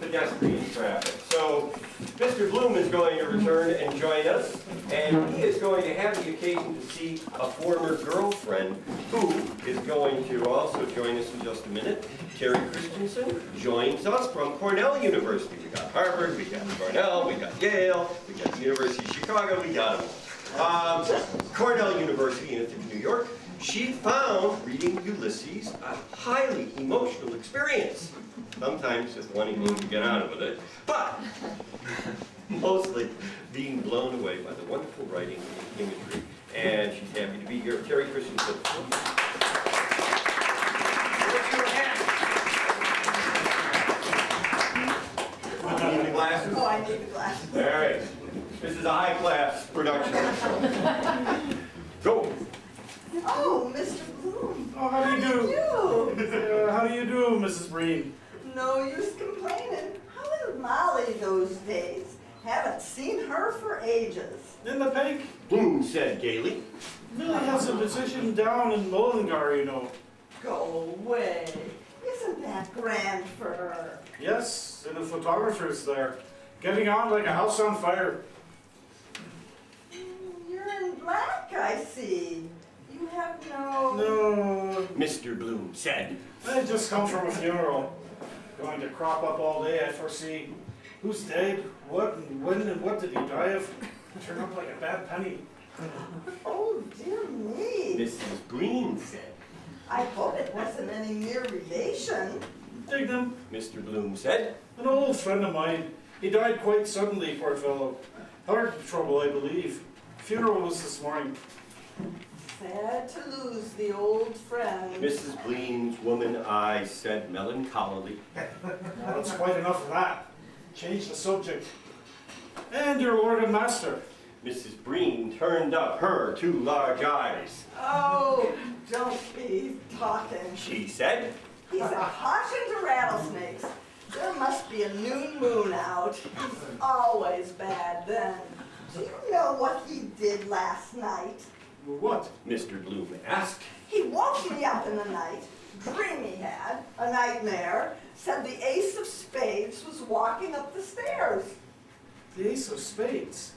pedestrian traffic. So Mr. Bloom is going to return and join us, and he is going to have the occasion to see a former girlfriend who is going to also join us in just a minute. Terry Christensen joins us from Cornell University. We got Harvard, we got Cornell, we got Yale, we got the University of Chicago, we got them all. Cornell University in Ithaca, New York. She found reading Ulysses a highly emotional experience. Sometimes just wanting to get on with it, but mostly being blown away by the wonderful writing and imagery. And she's happy to be here. Terry Christensen. You need the glasses? Oh, I need the glasses. All right. This is a high-class production. Go. Oh, Mr. Bloom. Oh, how do you do? How do you do, Mrs. Breen? No use complaining. How is Molly those days? Haven't seen her for ages. In the pink? Bloom said gaily. Millie has a position down in Mullingar, you know. Go away. Isn't that grand for her? Yes, and the photographer's there. Getting on like a house on fire. You're in black, I see. You have no... No, Mr. Bloom said. I just come from a funeral. Going to crop up all day, I foresee. Who's dead, what, and when, and what did he die of? Turn up like a bad penny. Oh, dear me. Mrs. Breen said. I hope it wasn't any near relation. Dig them. Mr. Bloom said. An old friend of mine. He died quite suddenly, poor fellow. Heart trouble, I believe. Funeral was this morning. Sad to lose the old friend. Mrs. Breen's woman eye said melancholily. Now, that's quite enough of that. Change the subject. And your lord and master. Mrs. Breen turned up her two large eyes. Oh, don't be talking. She said. He's a caution to rattlesnakes. There must be a new moon out. He's always bad then. Do you know what he did last night? What? Mr. Bloom asked. He woke me up in the night, dream he had, a nightmare, said the ace of spades was walking up the stairs. The ace of spades.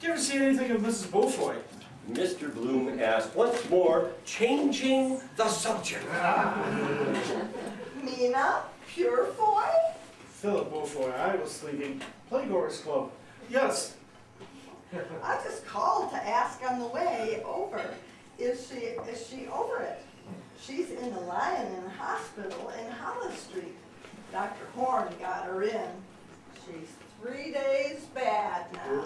Did you ever see anything of Mrs. Beaufoy? Mr. Bloom asked once more, changing the subject. Mina Purefoy? Philip Beaufoy, I was thinking. Playgoers Club. Yes. I just called to ask on the way over. Is she over it? She's in the Lion Inn Hospital in Hollis Street. Dr. Horn got her in. She's 3 days bad now.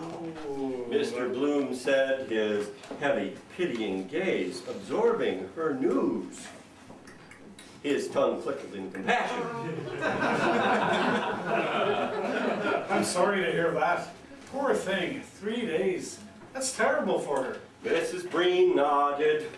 Ooh. Mr. Bloom said, his heavy, pitying gaze absorbing her news. His tongue flickered in compassion. I'm sorry to hear that. Poor thing, 3 days. That's terrible for her. Mrs. Breen nodded.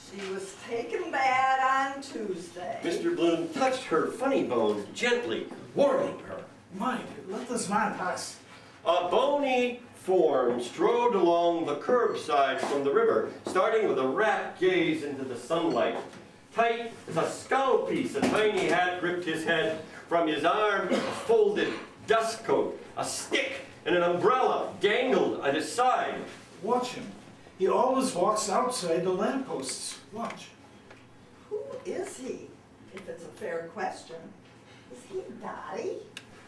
She was taken bad on Tuesday. Mr. Bloom touched her funny bone gently, warning her. Mind, let this man pass. A bony form strode along the curbside from the river, starting with a rapt gaze into the sunlight. Tight as a skull piece, a tiny hat gripped his head. From his arm, a folded dust coat, a stick, and an umbrella dangled at his side. Watch him. He always walks outside the lampposts. Watch. Who is he, if it's a fair question? Is he Dottie?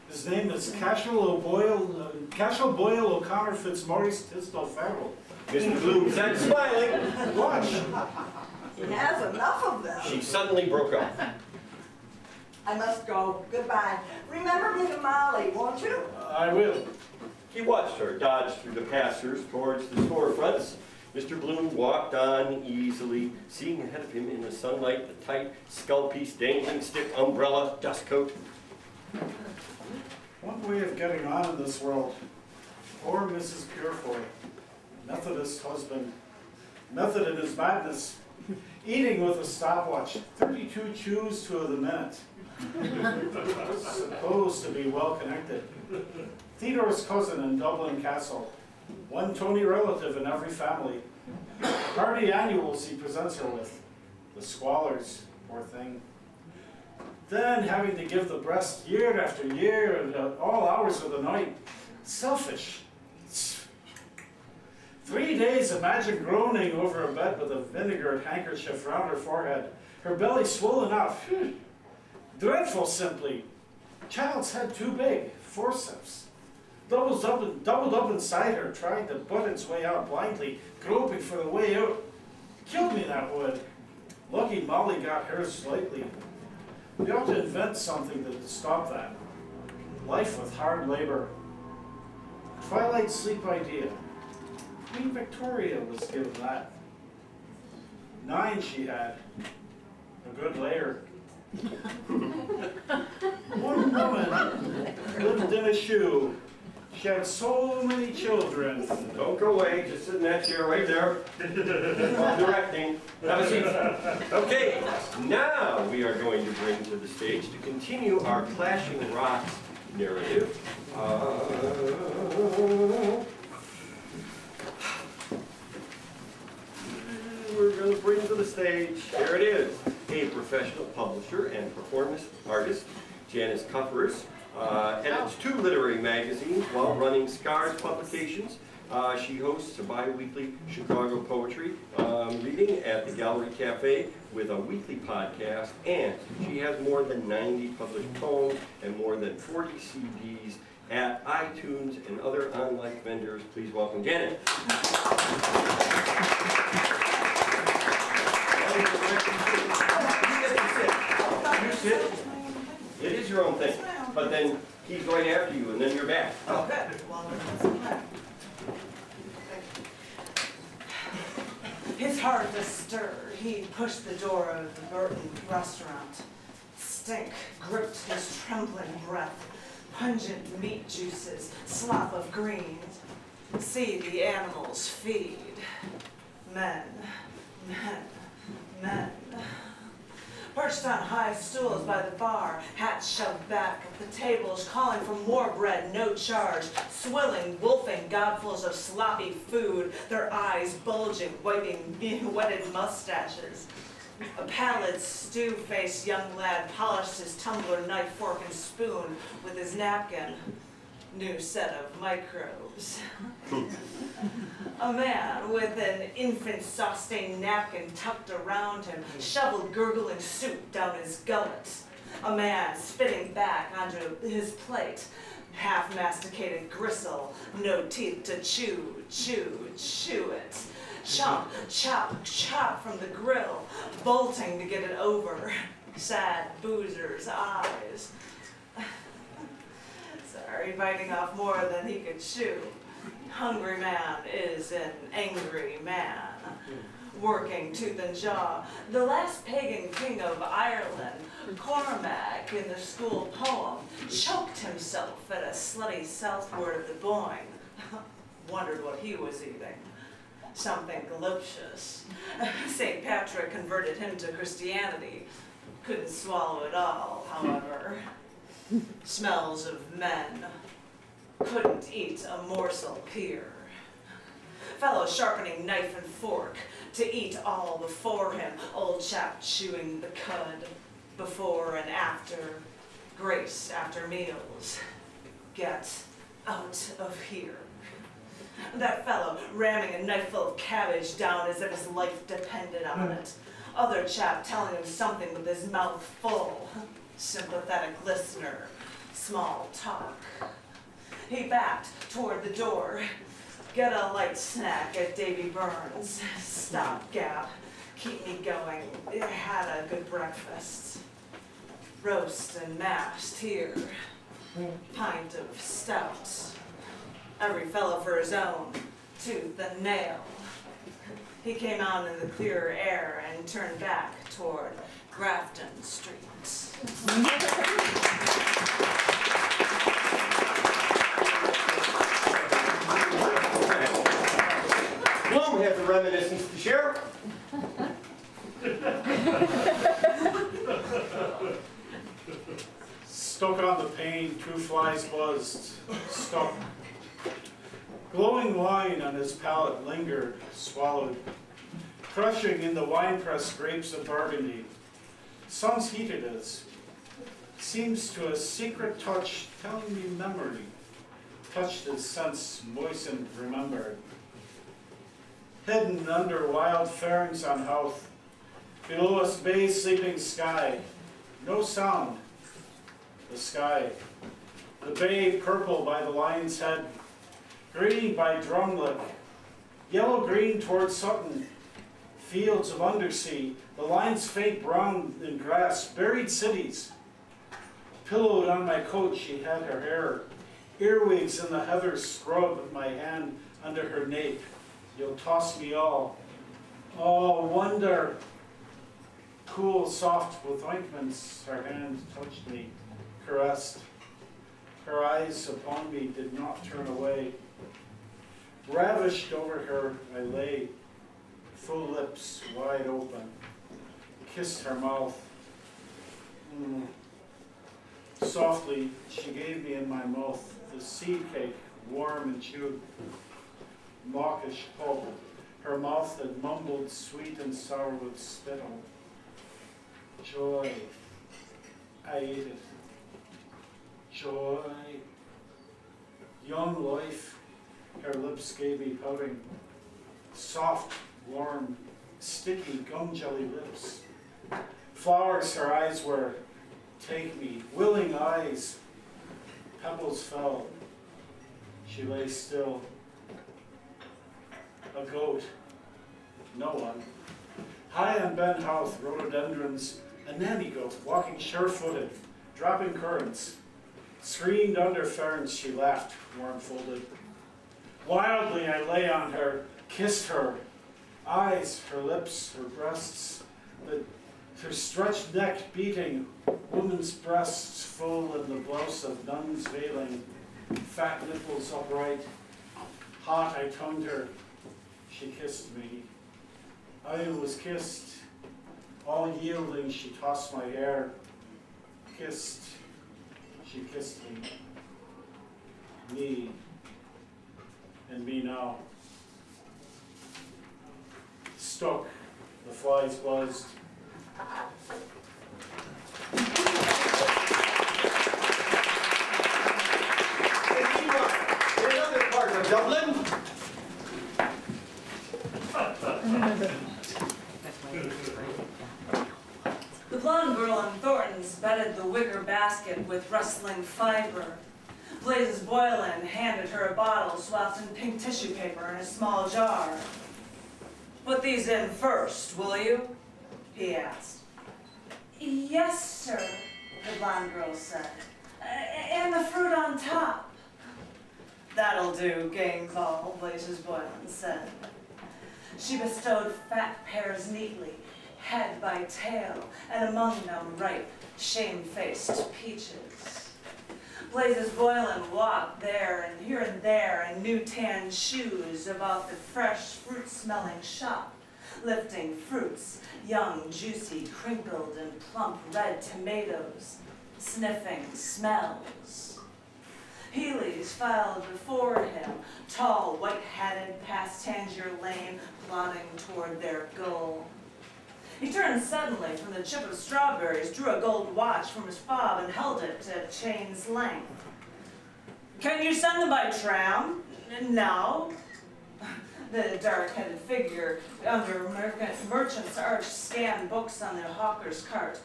His name is Cashel Boyle O'Connor Fitzmaurice Tisdall Farrell. Mr. Bloom said, smiling. Watch. He has enough of them. She suddenly broke up. I must go. Goodbye. Remember me to Molly, won't you? I will. He watched her dodge through the passers towards the storefronts. Mr. Bloom walked on easily, seeing ahead of him in the sunlight the tight skull-piece, dangling stick, umbrella, dust coat. One way of getting on in this world. Poor Mrs. Purefoy. Methodist husband. Method in his madness. Eating with a stopwatch. 32 chews to the minute. Supposed to be well connected. Theodore's cousin in Dublin Castle. One Tony relative in every family. Party annuals he presents her with. The squalors, poor thing. Then having to give the breast year after year at all hours of the night. Selfish. 3 days, imagine groaning over a bed with a vinegared handkerchief round her forehead, her belly swollen up. Dreadful, simply. Child's head too big, forceps. Doubled up inside her, trying to butt its way out blindly, groping for the way out. Killed me, that would. Lucky Molly got hers slightly. We ought to invent something to stop that. Life with hard labor. Twilight sleep idea. Queen Victoria was given that. 9 she had. A good layer. One woman lived in a shoe. She had so many children. Don't go away, just sit in that chair right there. While directing. Have a seat. Okay, now we are going to bring to the stage to continue our Clashing Rocks narrative. We're going to bring to the stage, here it is, a professional publisher and performance artist, Janice Cuthers, edits 2 literary magazines while running Scars Publications. She hosts a bi-weekly Chicago poetry reading at the Gallery Cafe with a weekly podcast, and she has more than 90 published poems and more than 40 CDs at iTunes and other online vendors. Please welcome Janet. You sit. It is your own thing, but then he's right after you, and then you're back. Oh, good. Well, that's okay. His heart was stirred. He pushed the door of the Burton restaurant. Stink gripped his trembling breath. Pungent meat juices, slop of greens. See the animals feed. Men, men, men. Perched on high stools by the bar, hats shoved back at the tables, calling for more bread, no charge, swilling, wolfing godfuls of sloppy food, their eyes bulging, wiping wetted mustaches. A pallid, stew-faced young lad polished his tumbler, knife, fork, and spoon with his napkin. New set of microbes. A man with an infant sauce-stained napkin tucked around him shoveled gurgling soup down his gullet. A man spitting back onto his plate, half-masticated gristle, no teeth to chew, chew, chew it. Chomp, chop, chop from the grill, bolting to get it over. Sad boozer's eyes. Sorry, biting off more than he could chew. Hungry man is an angry man, working tooth and jaw. The last pagan king of Ireland, Cormac, in the school poem, choked himself at a slutty southward of the Boyne. Wondered what he was eating. Something galoptious. St. Patrick converted him to Christianity. Couldn't swallow it all, however. Smells of men. Couldn't eat a morsel pure. Fellow sharpening knife and fork to eat all before him. Old chap chewing the cud before and after. Grace after meals. Get out of here. That fellow ramming a knifeful of cabbage down as if his life depended on it. Other chap telling him something with his mouth full. Sympathetic listener. Small talk. He backed toward the door. Get a light snack at Davy Burns. Stopgap. Keep me going. I had a good breakfast. Roast and mashed here. Pint of stout. Every fellow for his own, tooth and nail. He came out in the clearer air and turned back toward Grafton Street. Bloom has a reminiscence to share. Stuck on the pane, 2 flies buzzed. Stuck. Glowing wine on his palate lingered, swallowed. Crushing in the winepress grapes of Burgundy. Sun's heated as. seems to a secret touch telling me memory, touched his sense, moistened, remembered. Hidden under wild ferns on Howth, below us bay sleeping sky, no sound, the sky. The bay purple by the lion's head, green by Drumlick, yellow-green towards Sutton, fields of undersea, the line's faint brown in grass, buried cities. Pillowed on my coat she had her hair, earwigs in the heather scrub, my hand under her nape. You'll toss me all. Oh, wonder. Cool, soft with ointments, her hand touched me, caressed. Her eyes upon me did not turn away. Ravished over her I lay, full lips wide open, kissed her mouth. Softly she gave me in my mouth the seed cake, warm and chewed, mawkish pulp. Her mouth had mumbled sweet and sour with spittle. Joy, I ate it. Joy, young life, her lips gave me pouting. Soft, warm, sticky gum jelly lips. Flowers her eyes were, take me, willing eyes. Pebbles fell. She lay still. A goat, no one. High on Ben Howth, rhododendrons, a nanny goat walking sure-footed, dropping currants. Screened under ferns, she laughed, warm-folded. Wildly I lay on her, kissed her, eyes, her lips, her breasts, her stretched neck beating, woman's breasts full in the blouse of nun's veiling, fat nipples upright. Hot I tongued her, she kissed me. I was kissed, all yielding she tossed my hair, kissed, she kissed me and me now. Stuck, the flies buzzed. In another part of Dublin, The blonde girl in Thornton's bedded the wicker basket with rustling fiber. Blazes Boylan handed her a bottle swathed in pink tissue paper in a small jar. Put these in first, will you? He asked. Yes, sir, the blonde girl said. And the fruit on top. That'll do, Gainclaw, Blazes Boylan said. She bestowed fat pears neatly, head by tail, and among them ripe, shamefaced peaches. Blazes Boylan walked there in new tan shoes about the fresh, fruit-smelling shop, lifting fruits, young, juicy, crinkled, and plump red tomatoes, sniffing smells. Healy's filed before him, tall, white-hatted, past Tangier Lane, plodding toward their goal. He turned suddenly from the chip of strawberries, drew a gold watch from his fob, and held it at chain's length. Can you send them by tram? No. The dark-headed figure under merchant's arch scanned books on the hawker's cart.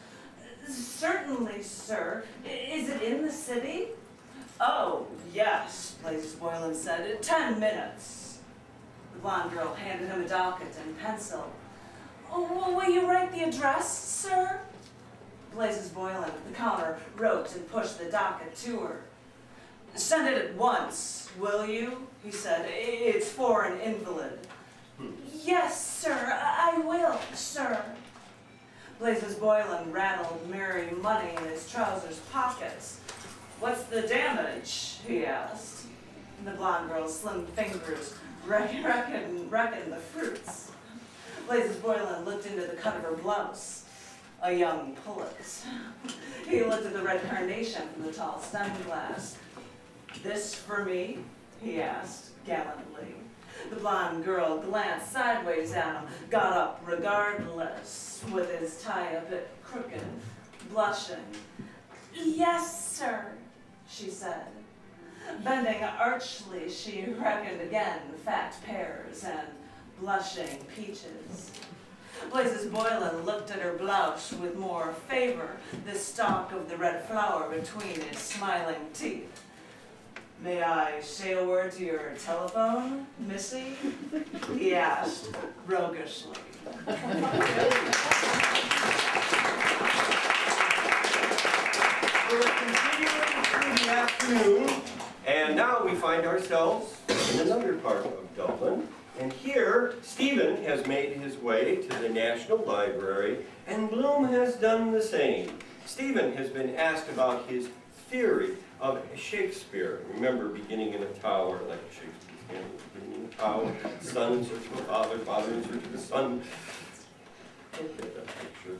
Certainly, sir. Is it in the city? Oh, yes, Blazes Boylan said. 10 minutes. The blonde girl handed him a docket and pencil. Oh, well, will you write the address, sir? Blazes Boylan at the counter wrote and pushed the docket to her. Send it at once, will you? He said. It's for an invalid. Yes, sir, I will, sir. Blazes Boylan rattled merry money in his trousers pockets. What's the damage? He asked. The blonde girl's slim fingers reckoned the fruits. Blazes Boylan looked into the cut of her blouse. A young pullet. He looked at the red carnation from the tall stem glass. This for me? He asked, gallantly. The blonde girl glanced sideways at him, got up regardless, with his tie a bit crooked, blushing. Yes, sir, she said. Bending archly, she reckoned again fat pears and blushing peaches. Blazes Boylan looked at her blouse with more favor, the stalk of the red flower between its smiling teeth. May I say a word to your telephone, missy? He asked, roguishly. We're continuing through the afternoon, and now we find ourselves in another part of Dublin. And here, Stephen has made his way to the National Library, and Bloom has done the same. Stephen has been asked about his theory of Shakespeare. Remember, beginning in a tower, like Shakespeare's hand, beginning in a tower, son in search of a father, father in search of a son. Don't get that picture.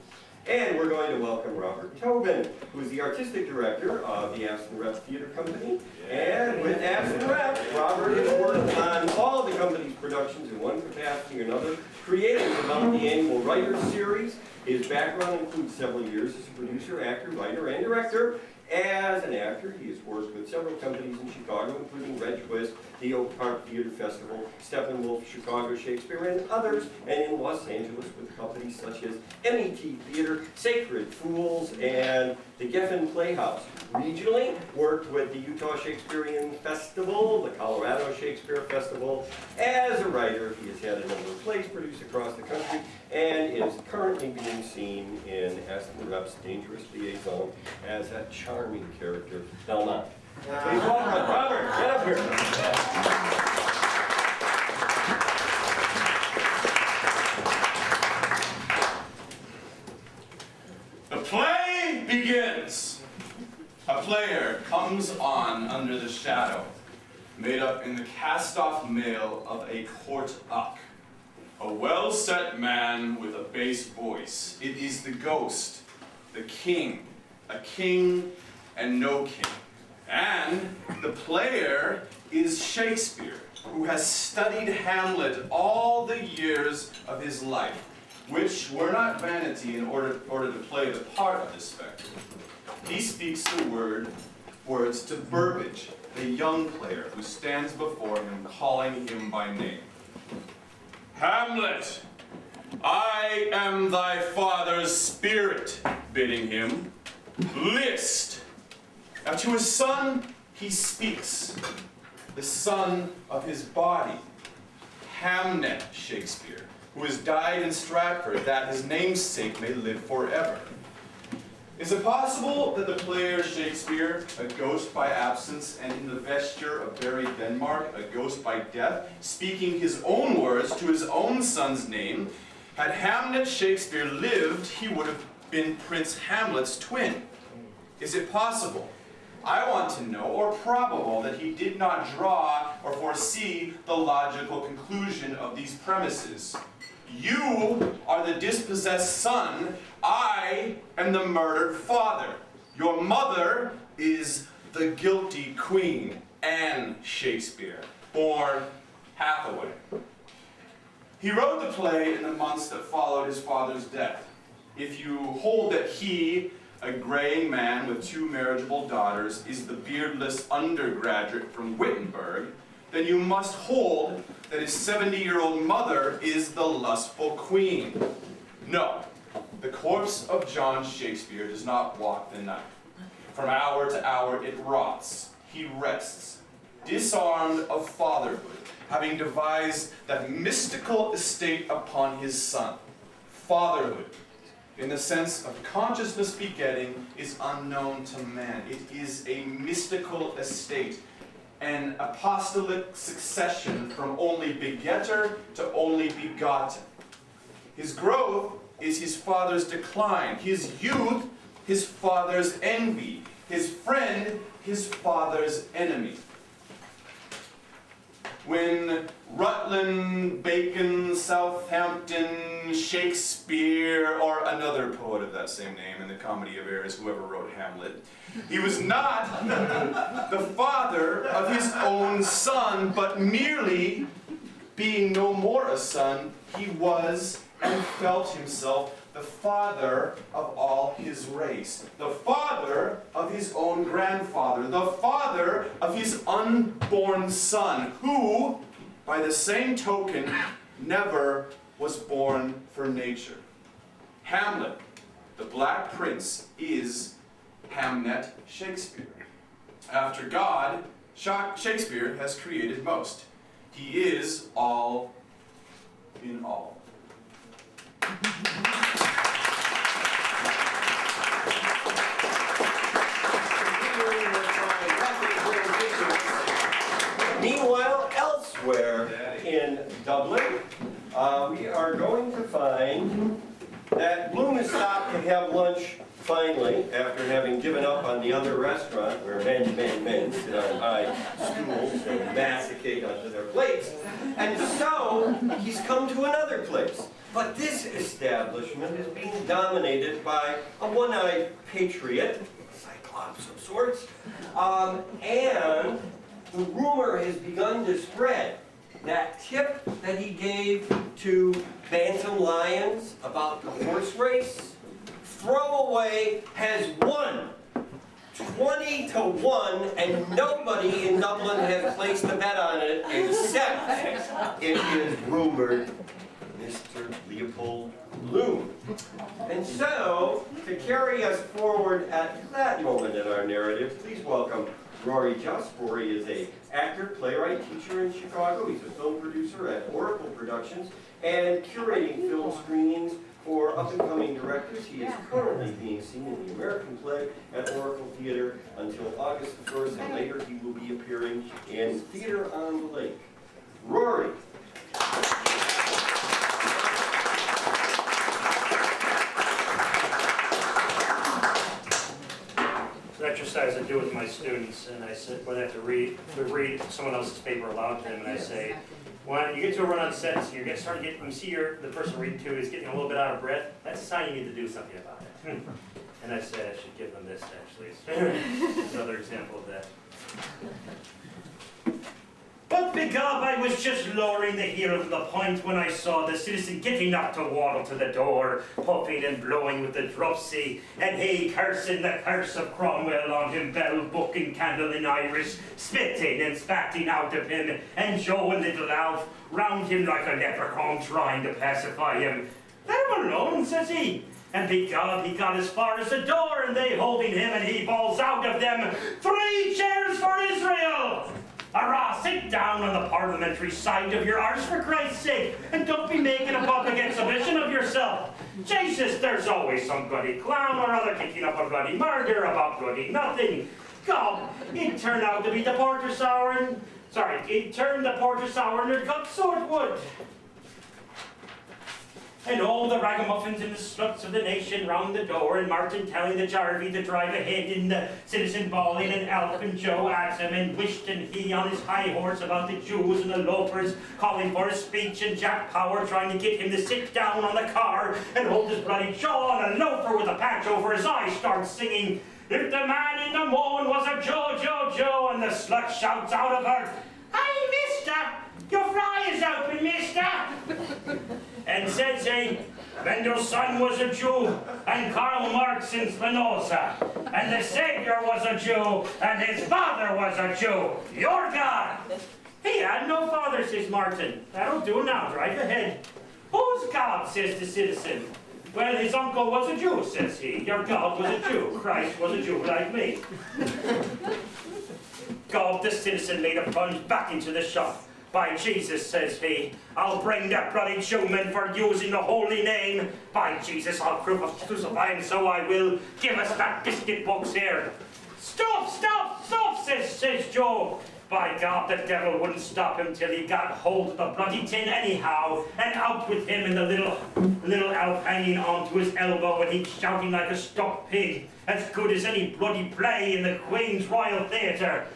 And we're going to welcome Robert Tobin, who's the artistic director of the Aston Rep Theater Company. And with Aston Rep, Robert has worked on all the company's productions in one capacity or another, creating and developed the annual Writers Series. His background includes several years as a producer, actor, writer, and director. As an actor, he has worked with several companies in Chicago, including Red Twist, the Oak Park Theater Festival, Steppenwolf, Chicago Shakespeare, and others, and in Los Angeles with companies such as MET Theater, Sacred Fools, and the Geffen Playhouse. Regionally, worked with the Utah Shakespearean Festival, the Colorado Shakespeare Festival. As a writer, he has had a number of plays produced across the country, and is currently being seen in Aston Rep's Dangerous Liaison as a charming character, Belmont. Please welcome Robert. Get up here. The play begins. A player comes on under the shadow, made up in the cast-off mail of a court uck. A well-set man with a bass voice. It is the ghost, the king, a king and no king. And the player is Shakespeare, who has studied Hamlet all the years of his life, which were not vanity in order to play the part of the spectre. He speaks the words to Burbage, the young player who stands before him, calling him by name. Hamlet, I am thy father's spirit, bidding him. List. Now to his son he speaks, the son of his body, Hamnet Shakespeare, who has died in Stratford, that his namesake may live forever. Is it possible that the player Shakespeare, a ghost by absence, and in the vesture of buried Denmark, a ghost by death, speaking his own words to his own son's name, had Hamnet Shakespeare lived, he would have been Prince Hamlet's twin? Is it possible? I want to know, or probable, that he did not draw or foresee the logical conclusion of these premises. You are the dispossessed son, I am the murdered father. Your mother is the guilty queen, Anne Shakespeare, born Hathaway. He wrote the play in the months that followed his father's death. If you hold that he, a graying man with 2 marriageable daughters, is the beardless undergraduate from Wittenberg, then you must hold that his 70-year-old mother is the lustful queen. No, the corpse of John Shakespeare does not walk the night. From hour to hour it rots. He rests, disarmed of fatherhood, having devised that mystical estate upon his son. Fatherhood, in the sense of consciousness begetting, is unknown to man. It is a mystical estate, an apostolic succession from only begetter to only begotten. His growth is his father's decline, his youth, his father's envy, his friend, his father's enemy. When Rutland, Bacon, Southampton, Shakespeare, or another poet of that same name in the Comedy of Errors, whoever wrote Hamlet, he was not the father of his own son, but merely, being no more a son, he was and felt himself the the father of all his race, the father of his own grandfather, the father of his unborn son, who, by the same token, never was born for nature. Hamlet, the Black Prince, is Hamnet Shakespeare. After God, Shakespeare has created most. He is all in all. Meanwhile, elsewhere in Dublin, we are going to find that Bloom has stopped to have lunch finally, after having given up on the other restaurant where men sit on high stools and massacre onto their plates. And so, he's come to another place. But this establishment is being dominated by a one-eyed patriot, a cyclops of sorts, and the rumor has begun to spread. That tip that he gave to Bantam Lions about the horse race, Throwaway has won 20-1, and nobody in Dublin has placed a bet on it except it is rumored Mr. Leopold Bloom. And so, to carry us forward at that moment in our narrative, please welcome Rory Just. Rory is an actor, playwright, teacher in Chicago. He's a film producer at Oracle Productions and curating film screenings for up-and-coming directors. He is currently being seen in the American play at Oracle Theater until August the 1st, and later he will be appearing in Theater on the Lake. Rory. Exercise I do with my students, and I said when I have to read someone else's paper aloud to them, and I say, when you get to a run on set, so you're getting starting to get, when you see the person reading to is getting a little bit out of breath, that's a sign you need to do something about it. And I said I should give them this actually. It's another example of that. But begob, I was just lowering the heel of the point when I saw the citizen getting up to waddle to the door, puffing and blowing with the dropsy, and he cursing the curse of Cromwell on him, bell, book, and candle in Irish, spitting and spatting out of him, and Joe and little Alf round him like a leprechaun trying to pacify him. Let him alone, says he. And begob, he got as far as the door, and they holding him, and he bawls out of them, 3 cheers for Israel! Arrah, sit down on the parliamentary side of your arse for Christ's sake, and don't be making a public exhibition of yourself. Jesus, there's always some bloody clown or other kicking up a bloody murder about bloody nothing. God, it turned out to be the porter sour and... Sorry, it turned the porter sour and it got so it would. And all the ragamuffins and the sluts of the nation round the door, and Martin telling the Jarvey to drive ahead, and the citizen bawling, and Alf and Joe at him, and wished and he on his high horse about the Jews and the loafers calling for a speech, and Jack Power trying to get him to sit down on the car and hold his bloody jaw, and a loafer with a patch over his eye starts singing, "If the man in the moon was a Joe, Joe, Joe," and the slut shouts out of her, "Hey, mister, your fly is open, mister." And says he, Mendelssohn was a Jew, and Karl Marx and Spinoza, and the Savior was a Jew, and his father was a Jew, your God. He had no father, says Martin. That'll do now, drive ahead. Who's God, says the citizen. Well, his uncle was a Jew, says he. Your God was a Jew. Christ was a Jew like me. God, the citizen made a plunge back into the shop. By Jesus, says he, I'll bring that bloody Jewman for using the holy name. By Jesus, I'll crucify him, so I will. Give us that biscuit box here. Stop, stop, stop, says Joe. By God, the devil wouldn't stop him till he got hold of the bloody tin anyhow, and out with him and the little Alf hanging onto his elbow, and he shouting like a stuck pig, as good as any bloody play in the Queen's Royal Theatre.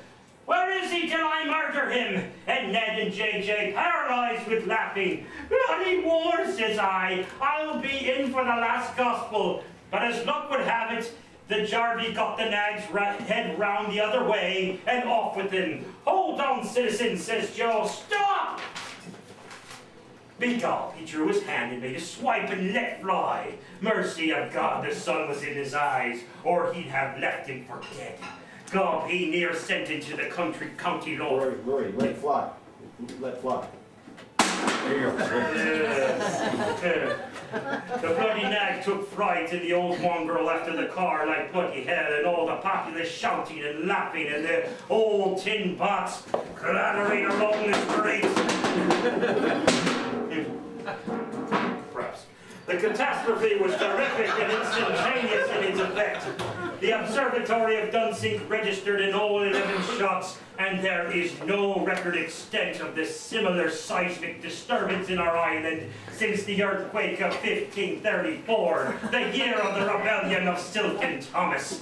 Where is he till I murder him? And Ned and JJ paralyzed with laughing. Bloody war, says I'll be in for the last gospel. But as luck would have it, the Jarvey got the nag's head round the other way and off with him. Hold on, citizen, says Joe. Stop! Begob, he drew his hand and made a swipe and let fly. Mercy of God, the sun was in his eyes, or he'd have left him for dead. Gob, he near sent into the county law. Rory, let fly. Let fly. There you go. The bloody nag took fright and the old mongrel after the car like bloody hell, and all the populace shouting and laughing, and the old tin pots clattering along the streets. Perhaps. The catastrophe was terrific and instantaneous in its effect. The observatory of Dunsink registered in all 11 shots, and there is no record extent of this similar seismic disturbance in our island since the earthquake of 1534, the year of the rebellion of Silken Thomas.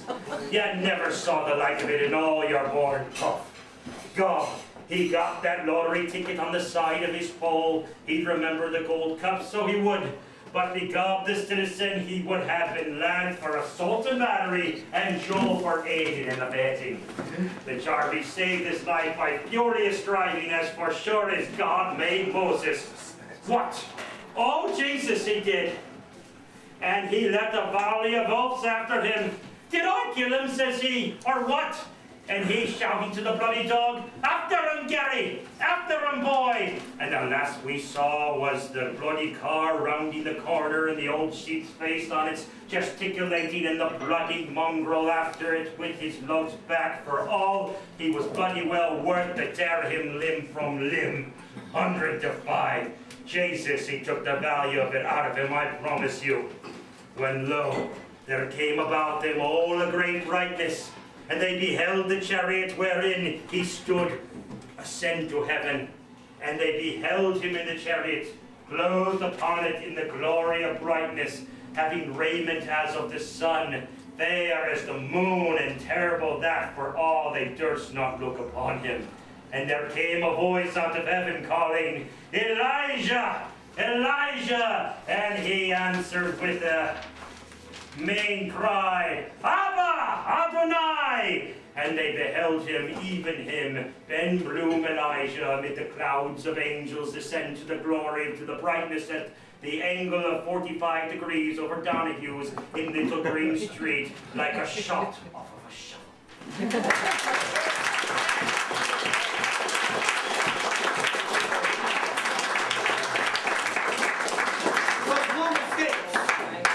You never saw the like of it in all your born puff. God, he got that lottery ticket on the side of his pole. He'd remember the gold cup, so he would. But begob the citizen, he would have been land for assault and battery, and Joe for aiding and abetting. The Jarvey saved his life by furious driving, as for sure as God made Moses. What? Oh, Jesus, he did. And he let a volley of oaths after him. Did I kill him, says he, or what? And he shouting to the bloody dog, after him, Gary, after him, boy. And the last we saw was the bloody car rounding the corner and the old sheep's face on its gesticulating, and the bloody mongrel after it with his lugs back, for all he was bloody well worth to tear him limb from limb. 100 to 5. Jesus, he took the value of it out of him, I promise you. When lo, there came about them all a great brightness, and they beheld the chariot wherein he stood ascend to heaven, and they beheld him in the chariot, clothed upon it in the glory of brightness, having raiment as of the sun, fair as the moon, and terrible that for all they durst not look upon him. And there came a voice out of heaven calling, Elijah, Elijah, and he answered with a main cry, Abba, Adonai! And they beheld him, even him, Ben Bloom Elijah, amid the clouds of angels descend to the glory, to the brightness at the angle of 45 degrees over Donahue's in Little Green Street, like a shot off of a shovel.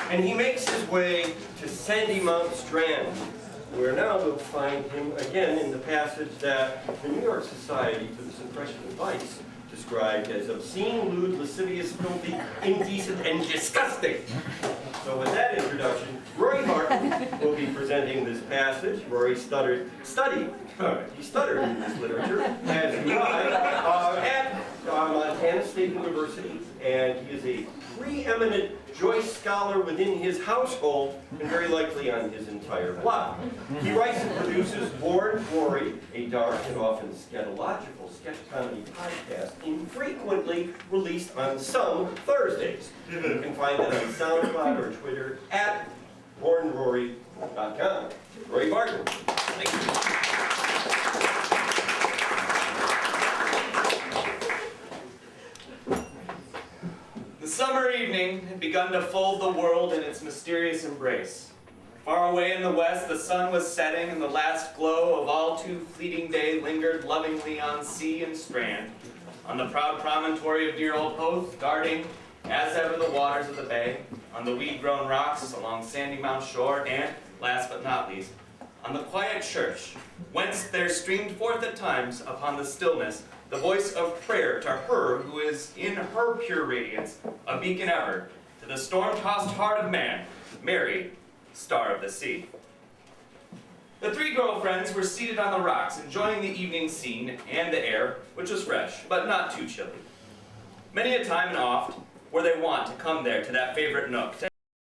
And he makes his way to Sandy Mount Strand, where now we'll find him again in the passage that the New York Society for the Suppression of Vice described as obscene, lewd, lascivious, filthy, indecent, and disgusting. So with that introduction, Rory Martin will be presenting this passage. Rory studied in this literature, as did I, at Montana State University, and he is a preeminent Joyce scholar within his household, and very likely on his entire block. He writes and produces Born Glory, a dark and often scatological sketch comedy podcast, infrequently released on some Thursdays. You can find it on SoundCloud or Twitter at bornrory.com. Rory Martin. Thank you. The summer evening had begun to fold the world in its mysterious embrace. Far away in the west, the sun was setting, and the last glow of all too fleeting day lingered lovingly on sea and strand, on the proud promontory of dear old Hoth, guarding, as ever, the waters of the bay, on the weed-grown rocks along Sandy Mount shore, and, last but not least, on the quiet church, whence there streamed forth at times upon the stillness the voice of prayer to her who is in her pure radiance a beacon ever to the storm-tossed heart of man, Mary, star of the sea. The three girlfriends were seated on the rocks, enjoying the evening scene and the air, which was fresh, but not too chilly. Many a time and oft were they wont to come there to that favorite nook,